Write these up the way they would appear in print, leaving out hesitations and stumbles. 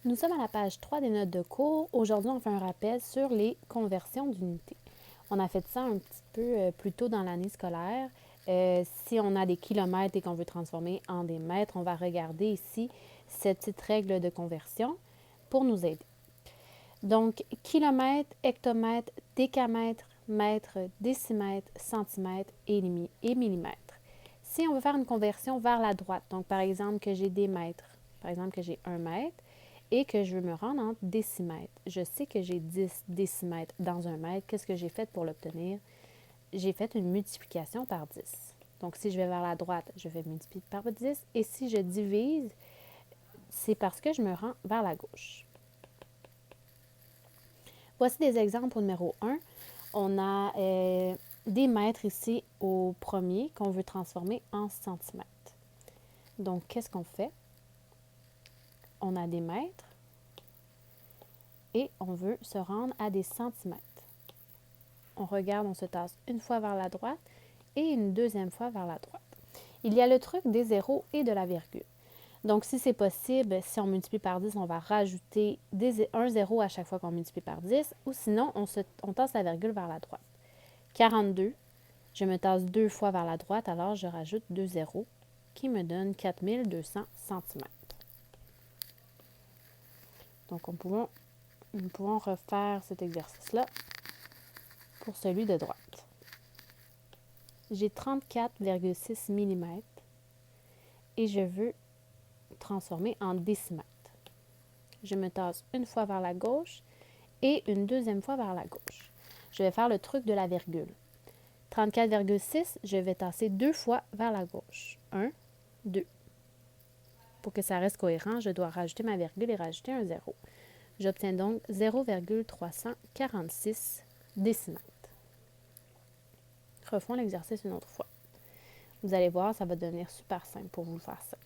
Nous sommes à la page 3 des notes de cours. Aujourd'hui, on fait un rappel sur les conversions d'unités. On a fait ça un petit peu plus tôt dans l'année scolaire. Si on a des kilomètres et qu'on veut transformer en des mètres, on va regarder ici cette petite règle de conversion pour nous aider. Donc, kilomètre, hectomètre, décamètre, mètre, décimètre, centimètre et millimètre. Si on veut faire une conversion vers la droite, donc par exemple que j'ai des mètres, par exemple que j'ai 1 mètre, et que je veux me rendre en décimètres. Je sais que j'ai 10 décimètres dans 1 mètre. Qu'est-ce que j'ai fait pour l'obtenir? J'ai fait une multiplication par 10. Donc, si je vais vers la droite, je vais multiplier par 10. Et si je divise, c'est parce que je me rends vers la gauche. Voici des exemples au numéro 1. On a des mètres ici au premier qu'on veut transformer en centimètres. Donc, qu'est-ce qu'on fait? On a des mètres et on veut se rendre à des centimètres. On regarde, on se tasse une fois vers la droite et une deuxième fois vers la droite. Il y a le truc des zéros et de la virgule. Donc, si c'est possible, si on multiplie par 10, on va rajouter un zéro à chaque fois qu'on multiplie par 10, ou sinon, on tasse la virgule vers la droite. 42, je me tasse 2 fois vers la droite, alors je rajoute 2 zéros, qui me donne 4200 cm. Donc, nous pouvons refaire cet exercice-là pour celui de droite. J'ai 34,6 mm et je veux transformer en décimètres. Je me tasse une fois vers la gauche et une deuxième fois vers la gauche. Je vais faire le truc de la virgule. 34,6, je vais tasser 2 fois vers la gauche. 1, 2. Pour que ça reste cohérent, je dois rajouter ma virgule et rajouter un 0. J'obtiens donc 0,346 décimètres. Refons l'exercice une autre fois. Vous allez voir, ça va devenir super simple pour vous faire ça.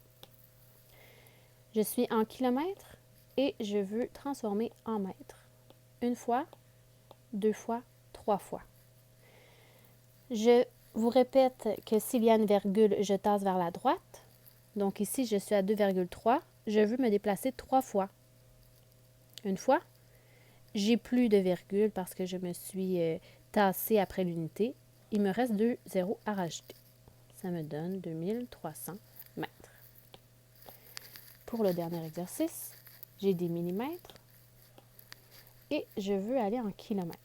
Je suis en kilomètres et je veux transformer en mètres. Une fois, 2 fois, 3 fois. Je vous répète que s'il y a une virgule, je tasse vers la droite. Donc ici, je suis à 2,3. Je veux me déplacer 3 fois. Une fois, j'ai plus de virgule parce que je me suis tassée après l'unité. Il me reste 2 zéros à rajouter. Ça me donne 2300 mètres. Pour le dernier exercice, j'ai des millimètres et je veux aller en kilomètres.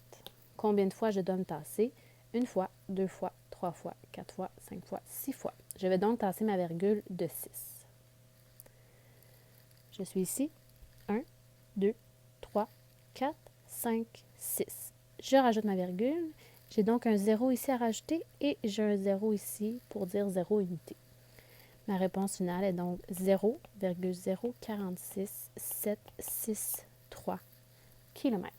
Combien de fois je dois me tasser? Une fois, 2 fois, 3 fois, 4 fois, 5 fois, 6 fois. Je vais donc tasser ma virgule de 6. Je suis ici. 1, 2, 3, 4, 5, 6. Je rajoute ma virgule. J'ai donc un 0 ici à rajouter et j'ai un 0 ici pour dire 0 unité. Ma réponse finale est donc 0,046763 km.